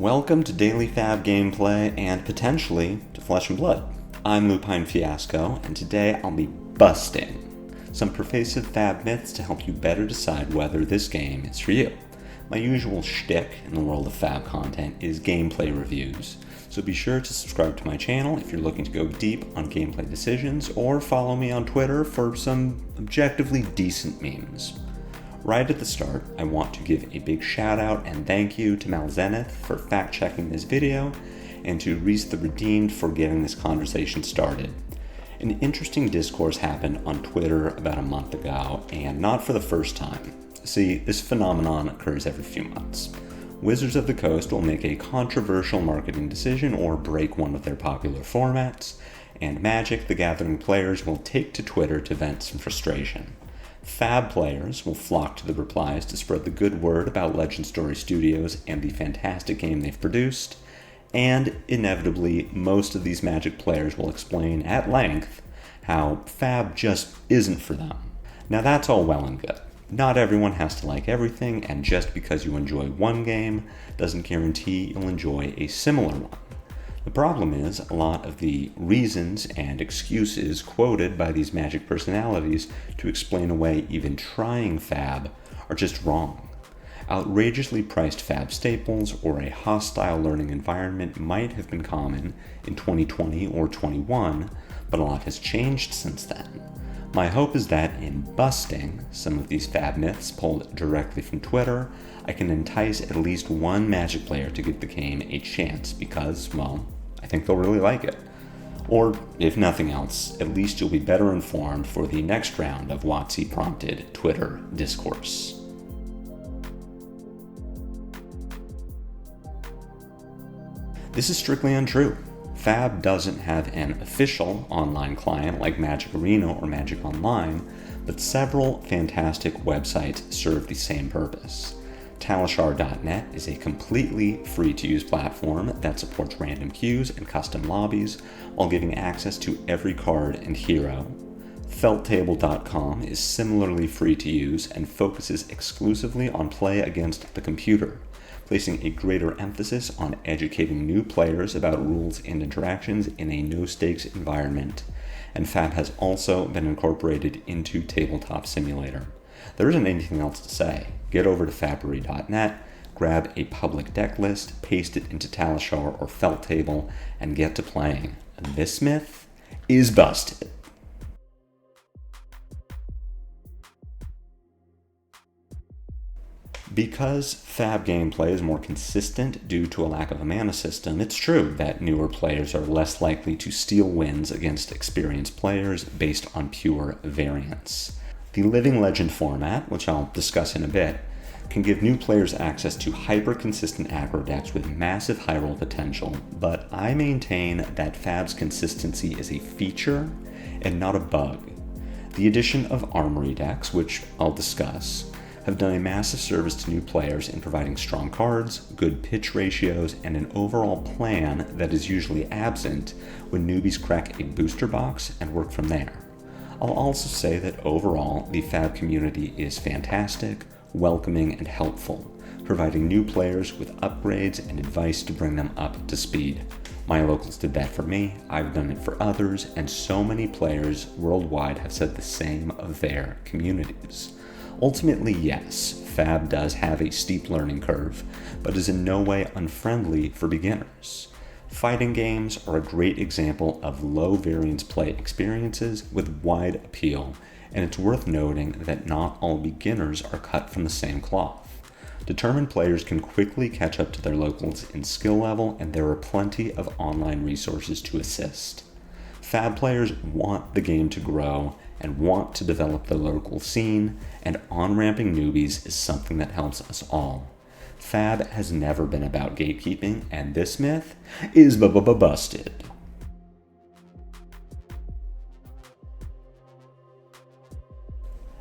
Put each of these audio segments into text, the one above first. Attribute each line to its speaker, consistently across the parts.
Speaker 1: Welcome to Daily FaB Gameplay and potentially to Flesh and Blood. I'm Lupine Fiasco, and today I'll be busting some pervasive FaB myths to help you better decide whether this game is for you. My usual shtick in the world of FaB content is gameplay reviews, so be sure to subscribe to my channel if you're looking to go deep on gameplay decisions, or follow me on Twitter for some objectively decent memes. Right at the start, I want to give a big shout out and thank you to Malzenith for fact checking this video, and to Reese the Redeemed for getting this conversation started. An interesting discourse happened on Twitter about a month ago, and not for the first time. See, this phenomenon occurs every few months. Wizards of the Coast will make a controversial marketing decision or break one of their popular formats, and Magic the Gathering players will take to Twitter to vent some frustration. FaB players will flock to the replies to spread the good word about Legend Story Studios and the fantastic game they've produced, and inevitably, most of these Magic players will explain at length how FaB just isn't for them. Now that's all well and good. Not everyone has to like everything, and just because you enjoy one game doesn't guarantee you'll enjoy a similar one. The problem is, a lot of the reasons and excuses quoted by these Magic personalities to explain away even trying FaB are just wrong. Outrageously priced FaB staples or a hostile learning environment might have been common in 2020 or 21, but a lot has changed since then. My hope is that in busting some of these FaB myths pulled directly from Twitter, I can entice at least one Magic player to give the game a chance because, well, I think they'll really like it. Or, if nothing else, at least you'll be better informed for the next round of WotC-prompted Twitter discourse. This is strictly untrue. FaB doesn't have an official online client like Magic Arena or Magic Online, but several fantastic websites serve the same purpose. Talishar.net is a completely free-to-use platform that supports random queues and custom lobbies while giving access to every card and hero. Felttable.com is similarly free to use and focuses exclusively on play against the computer, placing a greater emphasis on educating new players about rules and interactions in a no-stakes environment. And FaB has also been incorporated into Tabletop Simulator. There isn't anything else to say. Get over to Fabry.net, grab a public deck list, paste it into Talishar or Felttable, and get to playing. This myth is busted. Because FaB gameplay is more consistent due to a lack of a mana system, it's true that newer players are less likely to steal wins against experienced players based on pure variance. The Living Legend format, which I'll discuss in a bit, can give new players access to hyper-consistent aggro decks with massive high roll potential, but I maintain that FaB's consistency is a feature and not a bug. The addition of Armory decks, which I'll discuss, have done a massive service to new players in providing strong cards, good pitch ratios, and an overall plan that is usually absent when newbies crack a booster box and work from there. I'll also say that overall, the FaB community is fantastic, welcoming, and helpful, providing new players with upgrades and advice to bring them up to speed. My locals did that for me, I've done it for others, and so many players worldwide have said the same of their communities. Ultimately, yes, FaB does have a steep learning curve, but is in no way unfriendly for beginners. Fighting games are a great example of low variance play experiences with wide appeal, and it's worth noting that not all beginners are cut from the same cloth. Determined players can quickly catch up to their locals in skill level, and there are plenty of online resources to assist. FaB players want the game to grow and want to develop the local scene, and on-ramping newbies is something that helps us all. FaB has never been about gatekeeping, and this myth is busted.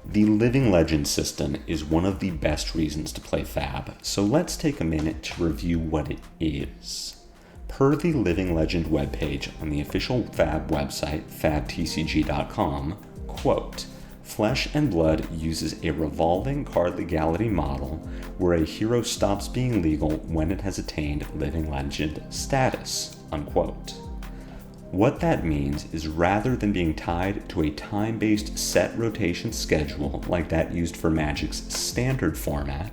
Speaker 1: The Living Legend system is one of the best reasons to play FaB, so let's take a minute to review what it is. Per the Living Legend webpage on the official FaB website, fabtcg.com, quote, Flesh and Blood uses a revolving card legality model where a hero stops being legal when it has attained Living Legend status, unquote. What that means is rather than being tied to a time-based set rotation schedule like that used for Magic's standard format,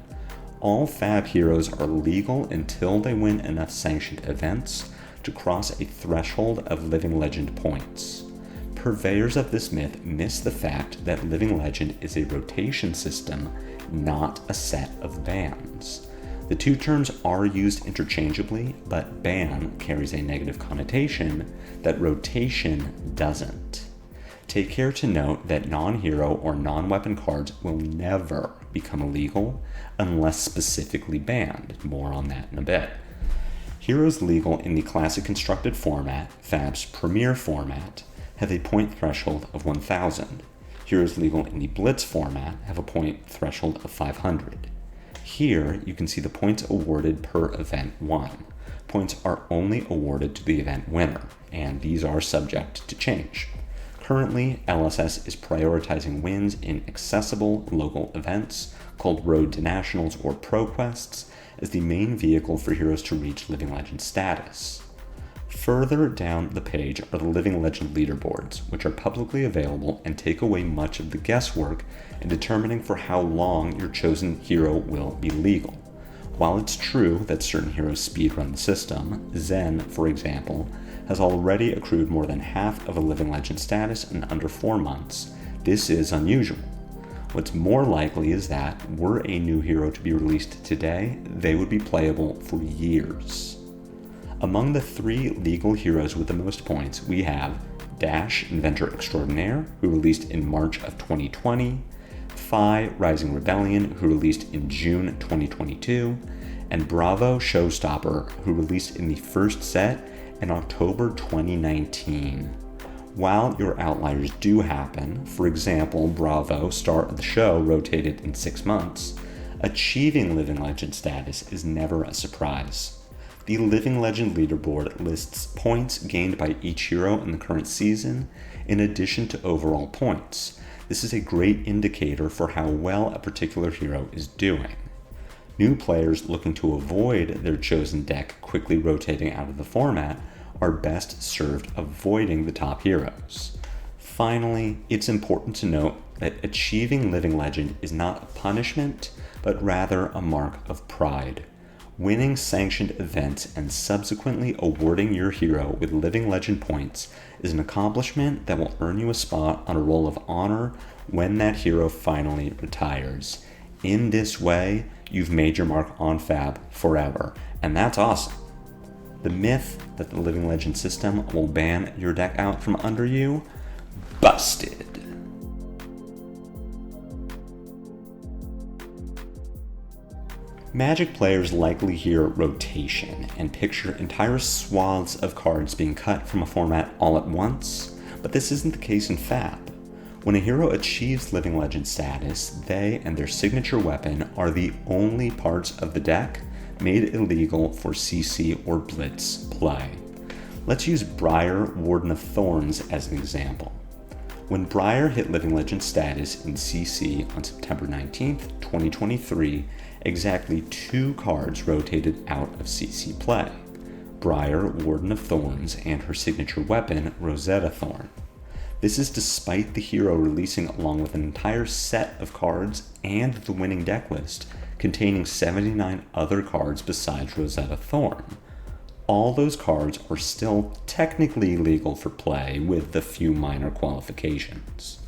Speaker 1: all FaB heroes are legal until they win enough sanctioned events to cross a threshold of Living Legend points. Purveyors of this myth miss the fact that Living Legend is a rotation system, not a set of bans. The two terms are used interchangeably, but ban carries a negative connotation that rotation doesn't. Take care to note that non-hero or non-weapon cards will never become illegal unless specifically banned. More on that in a bit. Heroes legal in the classic constructed format, FaB's premier format, have a point threshold of 1,000. Heroes legal in the Blitz format have a point threshold of 500. Here, you can see the points awarded per event won. Points are only awarded to the event winner, and these are subject to change. Currently, LSS is prioritizing wins in accessible local events called Road to Nationals or ProQuests as the main vehicle for heroes to reach Living Legend status. Further down the page are the Living Legend leaderboards, which are publicly available and take away much of the guesswork in determining for how long your chosen hero will be legal. While it's true that certain heroes speedrun the system, Zen, for example, has already accrued more than half of a Living Legend status in under 4 months. This is unusual. What's more likely is that, were a new hero to be released today, they would be playable for years. Among the 3 legal heroes with the most points, we have Dash, Inventor Extraordinaire, who released in March of 2020, FaB, Rising Rebellion, who released in June 2022, and Bravo, Showstopper, who released in the first set in October 2019. While your outliers do happen, for example, Bravo, star of the show, rotated in 6 months, achieving Living Legend status is never a surprise. The Living Legend leaderboard lists points gained by each hero in the current season, in addition to overall points. This is a great indicator for how well a particular hero is doing. New players looking to avoid their chosen deck quickly rotating out of the format are best served avoiding the top heroes. Finally, it's important to note that achieving Living Legend is not a punishment, but rather a mark of pride. Winning sanctioned events and subsequently awarding your hero with Living Legend points is an accomplishment that will earn you a spot on a Roll of Honor when that hero finally retires. In this way, you've made your mark on FaB forever, and that's awesome. The myth that the Living Legend system will ban your deck out from under you? Busted. Magic players likely hear rotation and picture entire swaths of cards being cut from a format all at once, but this isn't the case in FaB. When a hero achieves Living Legend status, they and their signature weapon are the only parts of the deck made illegal for CC or Blitz play. Let's use Briar, Warden of Thorns as an example. When Briar hit Living Legend status in CC on September 19th, 2023, exactly 2 cards rotated out of CC play: Briar, Warden of Thorns, and her signature weapon, Rosetta Thorn. This is despite the hero releasing along with an entire set of cards and the winning deck list containing 79 other cards besides Rosetta Thorn. All those cards are still technically legal for play with the few minor qualifications.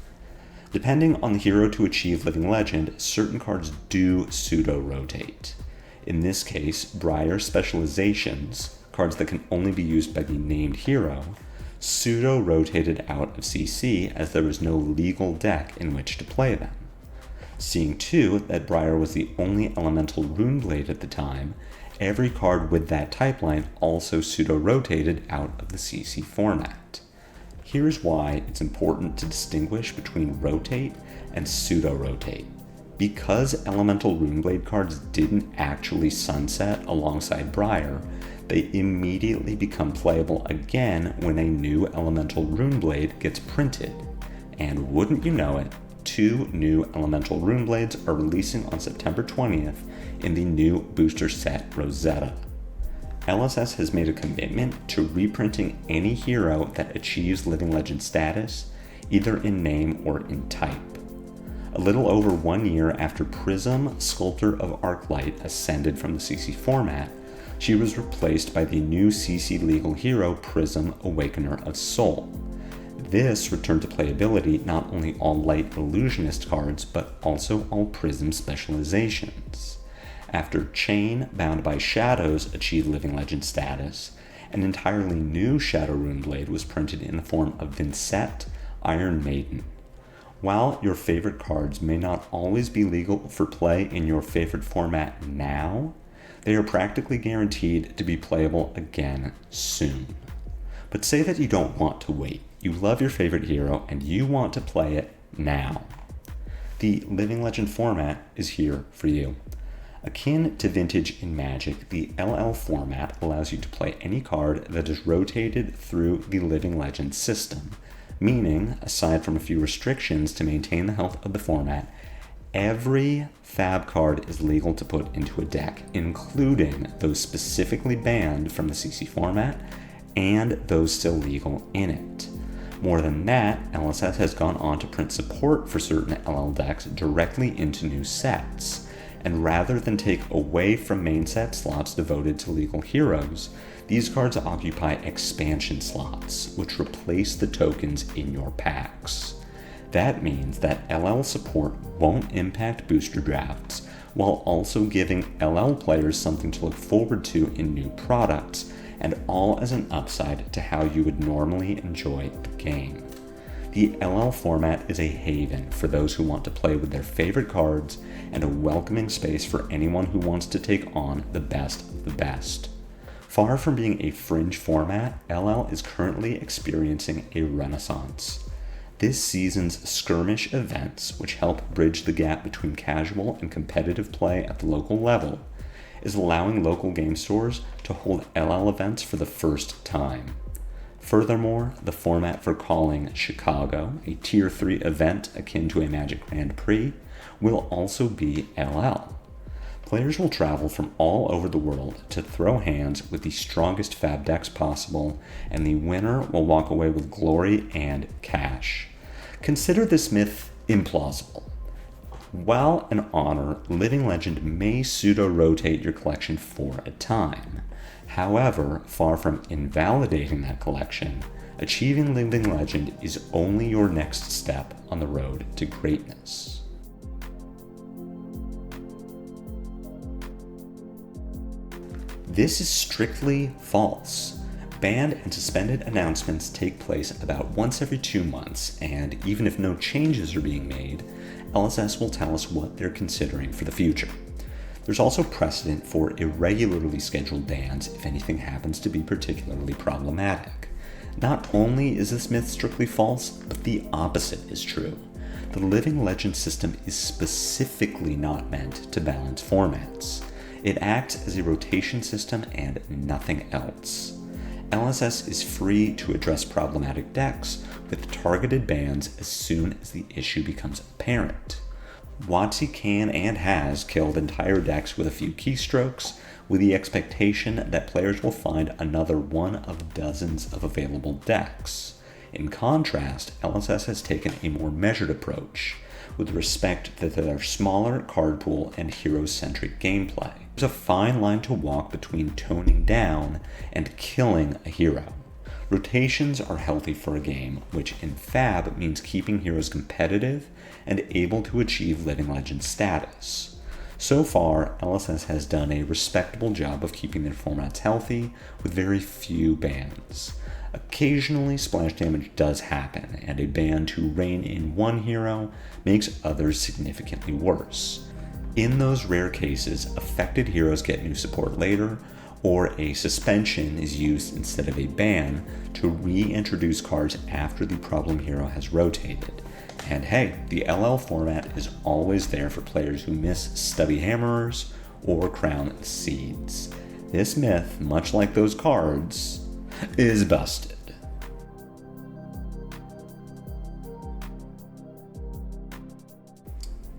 Speaker 1: Depending on the hero to achieve Living Legend, certain cards do pseudo-rotate. In this case, Briar Specializations, cards that can only be used by the named hero, pseudo-rotated out of CC as there was no legal deck in which to play them. Seeing too that Briar was the only elemental Runeblade at the time, every card with that type line also pseudo-rotated out of the CC format. Here's why it's important to distinguish between rotate and pseudo-rotate. Because elemental Runeblade cards didn't actually sunset alongside Briar, they immediately become playable again when a new elemental Runeblade gets printed. And wouldn't you know it, 2 new elemental rune blades are releasing on September 20th in the new booster set Rosetta. LSS has made a commitment to reprinting any hero that achieves Living Legend status, either in name or in type. A little over 1 year after Prism, Sculptor of Arclight ascended from the CC format, she was replaced by the new CC legal hero Prism, Awakener of Soul. This returned to playability not only all Light Illusionist cards, but also all Prism specializations. After Chain, Bound by Shadows achieved Living Legend status, an entirely new Shadow Rune Blade was printed in the form of Vincent, Iron Maiden. While your favorite cards may not always be legal for play in your favorite format now, they are practically guaranteed to be playable again soon. But say that you don't want to wait. You love your favorite hero and you want to play it now. The Living Legend format is here for you. Akin to Vintage in Magic, the LL format allows you to play any card that is rotated through the Living Legend system, meaning, aside from a few restrictions to maintain the health of the format, every FaB card is legal to put into a deck, including those specifically banned from the CC format and those still legal in it. More than that, LSS has gone on to print support for certain LL decks directly into new sets. And rather than take away from main set slots devoted to legal heroes, these cards occupy expansion slots, which replace the tokens in your packs. That means that LL support won't impact booster drafts, while also giving LL players something to look forward to in new products, and all as an upside to how you would normally enjoy the game. The LL format is a haven for those who want to play with their favorite cards and a welcoming space for anyone who wants to take on the best of the best. Far from being a fringe format, LL is currently experiencing a renaissance. This season's skirmish events, which help bridge the gap between casual and competitive play at the local level, is allowing local game stores to hold LL events for the first time. Furthermore, the format for calling Chicago a Tier 3 event akin to a Magic Grand Prix will also be LL. Players will travel from all over the world to throw hands with the strongest FaB decks possible, and the winner will walk away with glory and cash. Consider this myth implausible. While an honor, Living Legend may pseudo-rotate your collection for a time. However, far from invalidating that collection, achieving Living Legend is only your next step on the road to greatness. This is strictly false. Banned and suspended announcements take place about once every 2 months, and even if no changes are being made, LSS will tell us what they're considering for the future. There's also precedent for irregularly scheduled bans if anything happens to be particularly problematic. Not only is this myth strictly false, but the opposite is true. The Living Legend system is specifically not meant to balance formats. It acts as a rotation system and nothing else. LSS is free to address problematic decks with targeted bans as soon as the issue becomes apparent. WotC can and has killed entire decks with a few keystrokes, with the expectation that players will find another one of dozens of available decks. In contrast, LSS has taken a more measured approach, with respect to their smaller card pool and hero-centric gameplay. There's a fine line to walk between toning down and killing a hero. Rotations are healthy for a game, which in FaB means keeping heroes competitive and able to achieve Living Legend status. So far, LSS has done a respectable job of keeping their formats healthy with very few bans. Occasionally, splash damage does happen, and a ban to rein in one hero makes others significantly worse. In those rare cases, affected heroes get new support later, or a suspension is used instead of a ban to reintroduce cards after the problem hero has rotated. And hey, the LL format is always there for players who miss Stubby Hammerers or Crown Seeds. This myth, much like those cards, is busted.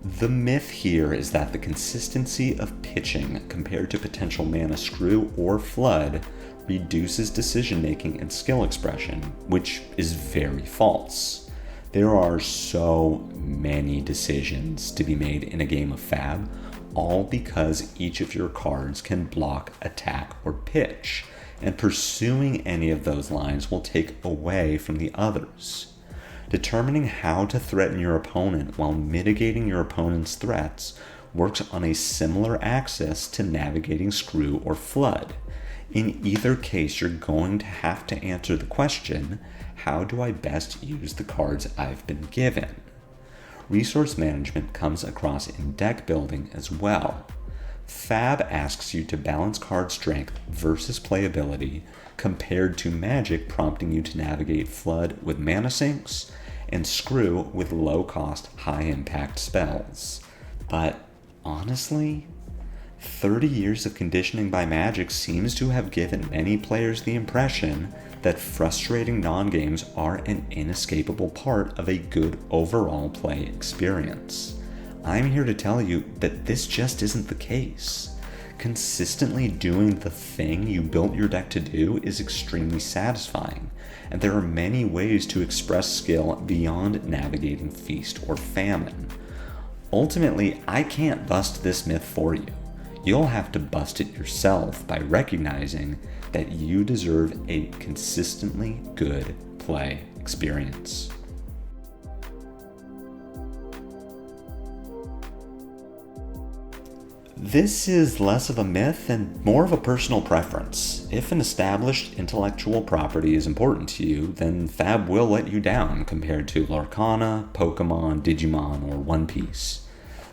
Speaker 1: The myth here is that the consistency of pitching compared to potential mana screw or flood reduces decision making and skill expression, which is very false. There are so many decisions to be made in a game of FaB, all because each of your cards can block, attack, or pitch, and pursuing any of those lines will take away from the others. Determining how to threaten your opponent while mitigating your opponent's threats works on a similar axis to navigating screw or flood. In either case, you're going to have to answer the question, how do I best use the cards I've been given? Resource management comes across in deck building as well. FaB asks you to balance card strength versus playability compared to Magic prompting you to navigate flood with mana sinks and screw with low-cost, high-impact spells. But honestly, 30 years of conditioning by Magic seems to have given many players the impression that frustrating non-games are an inescapable part of a good overall play experience. I'm here to tell you that this just isn't the case. Consistently doing the thing you built your deck to do is extremely satisfying, and there are many ways to express skill beyond navigating feast or famine. Ultimately, I can't bust this myth for you. You'll have to bust it yourself by recognizing that you deserve a consistently good play experience. This is less of a myth and more of a personal preference. If an established intellectual property is important to you, then FaB will let you down compared to Lorcana, Pokemon, Digimon, or One Piece.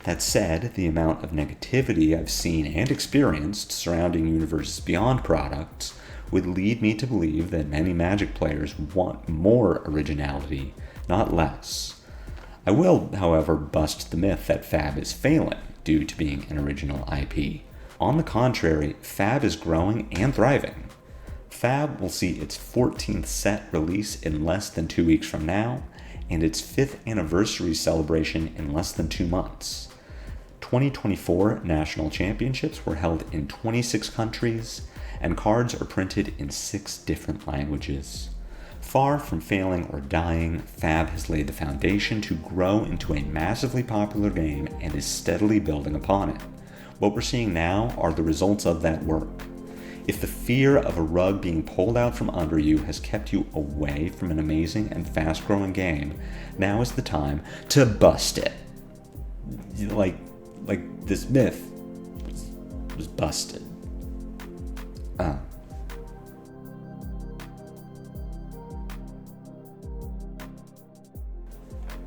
Speaker 1: That said, the amount of negativity I've seen and experienced surrounding Universes Beyond products would lead me to believe that many Magic players want more originality, not less. I will, however, bust the myth that FaB is failing due to being an original IP. On the contrary, FaB is growing and thriving. FaB will see its 14th set release in less than 2 weeks from now, and its 5th anniversary celebration in less than 2 months. 2024 national championships were held in 26 countries, and cards are printed in 6 different languages. Far from failing or dying, FaB has laid the foundation to grow into a massively popular game and is steadily building upon it. What we're seeing now are the results of that work. If the fear of a rug being pulled out from under you has kept you away from an amazing and fast-growing game, now is the time to bust it. Like this myth was busted.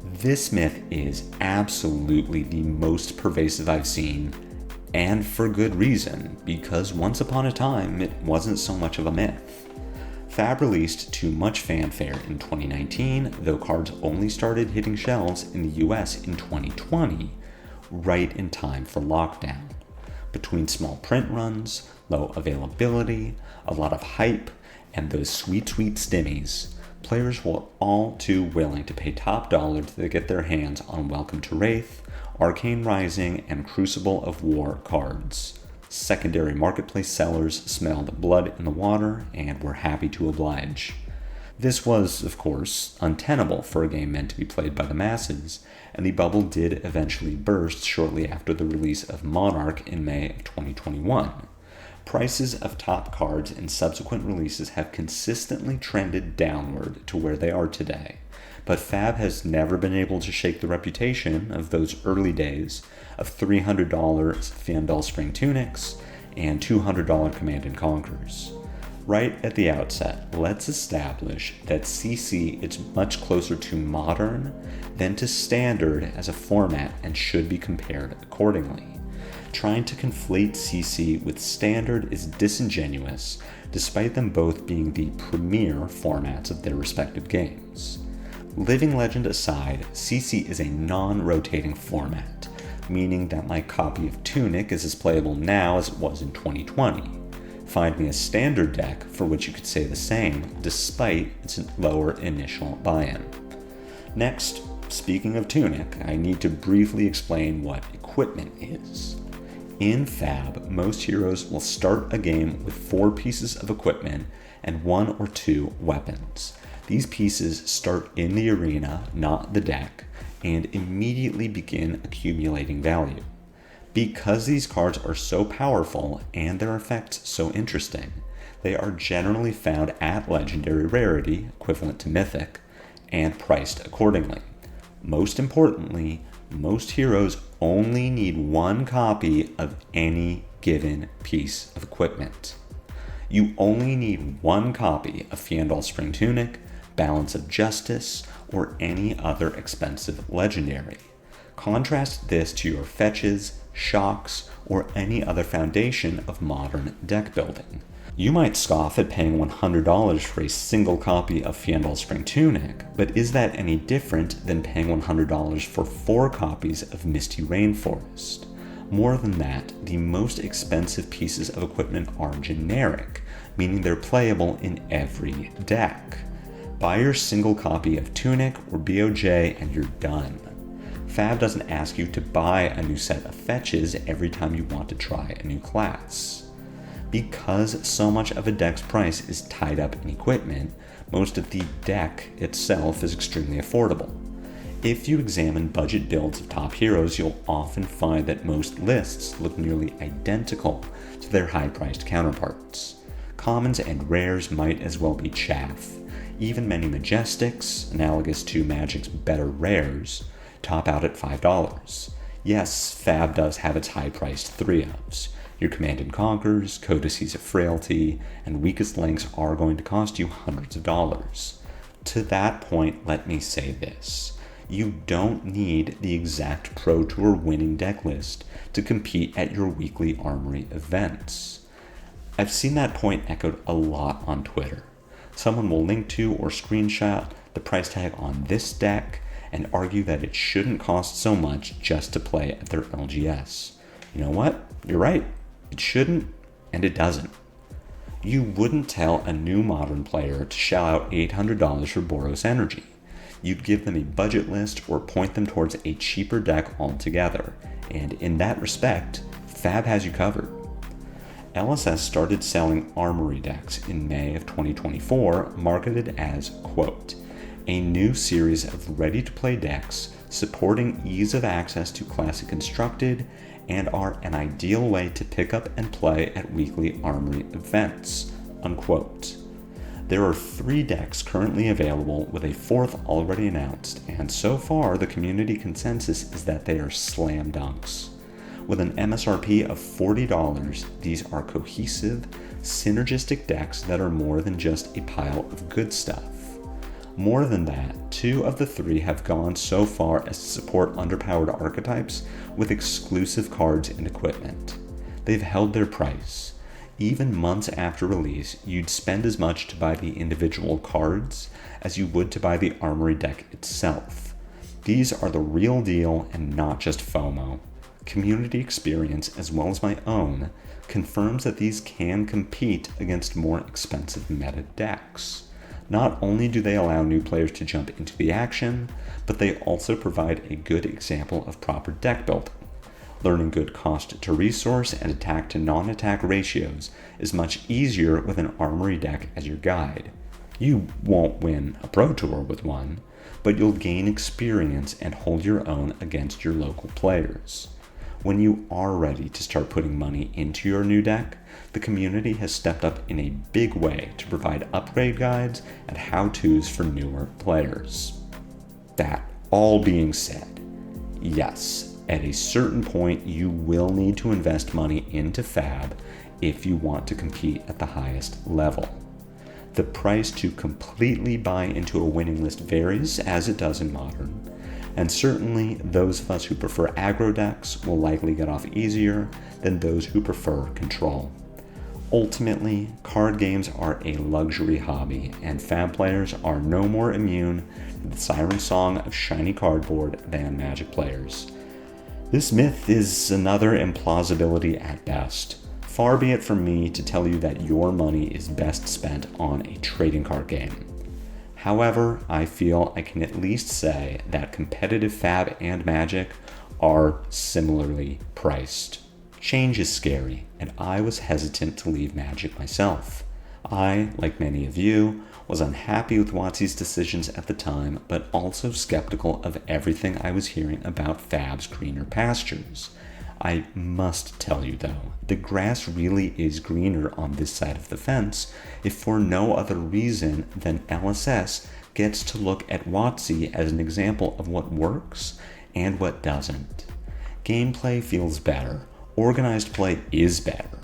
Speaker 1: This myth is absolutely the most pervasive I've seen, and for good reason, because once upon a time it wasn't so much of a myth. FaB released to much fanfare in 2019, though cards only started hitting shelves in the US in 2020, right in time for lockdown. Between small print runs, low availability, a lot of hype, and those sweet stimmies, players were all too willing to pay top dollar to get their hands on Welcome to Wraith, Arcane Rising, and Crucible of War cards. Secondary marketplace sellers smelled blood in the water and were happy to oblige. This was, of course, untenable for a game meant to be played by the masses, and the bubble did eventually burst shortly after the release of Monarch in May of 2021. Prices of top cards in subsequent releases have consistently trended downward to where they are today, but FaB has never been able to shake the reputation of those early days of $300 Fandal Spring Tunics and $200 Command & Conquers. Right at the outset, let's establish that CC is much closer to modern than to standard as a format and should be compared accordingly. Trying to conflate CC with standard is disingenuous, despite them both being the premier formats of their respective games. Living Legend aside, CC is a non-rotating format, meaning that my copy of Tunic is as playable now as it was in 2020. Find me a standard deck for which you could say the same, despite its lower initial buy-in. Next, speaking of Tunic, I need to briefly explain what equipment is. In FaB, most heroes will start a game with 4 pieces of equipment and 1 or 2 weapons. These pieces start in the arena, not the deck, and immediately begin accumulating value. Because these cards are so powerful and their effects so interesting, they are generally found at legendary rarity, equivalent to mythic, and priced accordingly. Most importantly, most heroes only need 1 copy of any given piece of equipment. You only need 1 copy of Fiandal Spring Tunic, Balance of Justice, or any other expensive legendary. Contrast this to your fetches, shocks, or any other foundation of modern deck building. You might scoff at paying $100 for a single copy of Fiandal Spring Tunic, but is that any different than paying $100 for 4 copies of Misty Rainforest? More than that, the most expensive pieces of equipment are generic, meaning they're playable in every deck. Buy your single copy of Tunic or BOJ and you're done. FaB doesn't ask you to buy a new set of fetches every time you want to try a new class. Because so much of a deck's price is tied up in equipment, most of the deck itself is extremely affordable. If you examine budget builds of top heroes, you'll often find that most lists look nearly identical to their high-priced counterparts. Commons and rares might as well be chaff. Even many Majestics, analogous to Magic's better rares, top out at $5. Yes, FaB does have its high-priced 3-ofs. Your Command & Conquers, Codices of Frailty, and Weakest Links are going to cost you hundreds of dollars. To that point, let me say this. You don't need the exact Pro Tour winning deck list to compete at your weekly Armory events. I've seen that point echoed a lot on Twitter. Someone will link to or screenshot the price tag on this deck and argue that it shouldn't cost so much just to play at their LGS. You know what? You're right. It shouldn't, and it doesn't. You wouldn't tell a new Modern player to shell out $800 for Boros Energy. You'd give them a budget list or point them towards a cheaper deck altogether, and in that respect, FaB has you covered. LSS started selling Armory decks in May of 2024, marketed as, quote, a new series of ready-to-play decks supporting ease of access to Classic Constructed and are an ideal way to pick up and play at weekly Armory events, unquote. There are 3 decks currently available with a 4th already announced, and so far the community consensus is that they are slam dunks. With an MSRP of $40, these are cohesive, synergistic decks that are more than just a pile of good stuff. More than that, 2 of the 3 have gone so far as to support underpowered archetypes with exclusive cards and equipment. They've held their price. Even months after release, you'd spend as much to buy the individual cards as you would to buy the Armory deck itself. These are the real deal and not just FOMO. Community experience, as well as my own, confirms that these can compete against more expensive meta decks. Not only do they allow new players to jump into the action, but they also provide a good example of proper deck building. Learning good cost to resource and attack to non-attack ratios is much easier with an Armory deck as your guide. You won't win a Pro Tour with one, but you'll gain experience and hold your own against your local players. When you are ready to start putting money into your new deck, the community has stepped up in a big way to provide upgrade guides and how-tos for newer players. That all being said, yes, at a certain point you will need to invest money into FaB if you want to compete at the highest level. The price to completely buy into a winning list varies, as it does in Modern, and certainly those of us who prefer aggro decks will likely get off easier than those who prefer control. Ultimately, card games are a luxury hobby, and FaB players are no more immune to the siren song of shiny cardboard than Magic players. This myth is another implausibility at best. Far be it from me to tell you that your money is best spent on a trading card game. However, I feel I can at least say that competitive FaB and Magic are similarly priced. Change is scary, and I was hesitant to leave Magic myself. I, like many of you, was unhappy with WotC's decisions at the time, but also skeptical of everything I was hearing about FaB's greener pastures. I must tell you though, the grass really is greener on this side of the fence, if for no other reason than LSS gets to look at WotC as an example of what works and what doesn't. Gameplay feels better. Organized play is better.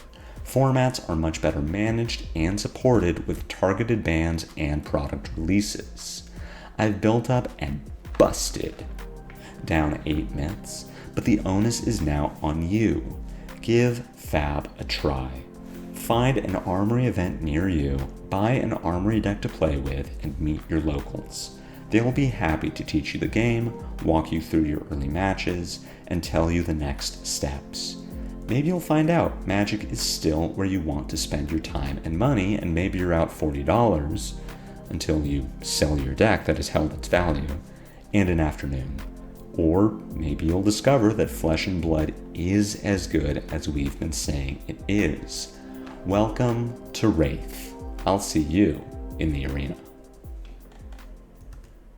Speaker 1: Formats are much better managed and supported with targeted bans and product releases. I've built up and busted down 8 myths, but the onus is now on you. Give FaB a try. Find an Armory event near you, buy an Armory deck to play with, and meet your locals. They will be happy to teach you the game, walk you through your early matches, and tell you the next steps. Maybe you'll find out Magic is still where you want to spend your time and money, and maybe you're out $40 until you sell your deck that has held its value in an afternoon. Or maybe you'll discover that Flesh and Blood is as good as we've been saying it is. Welcome to Wraith. I'll see you in the arena.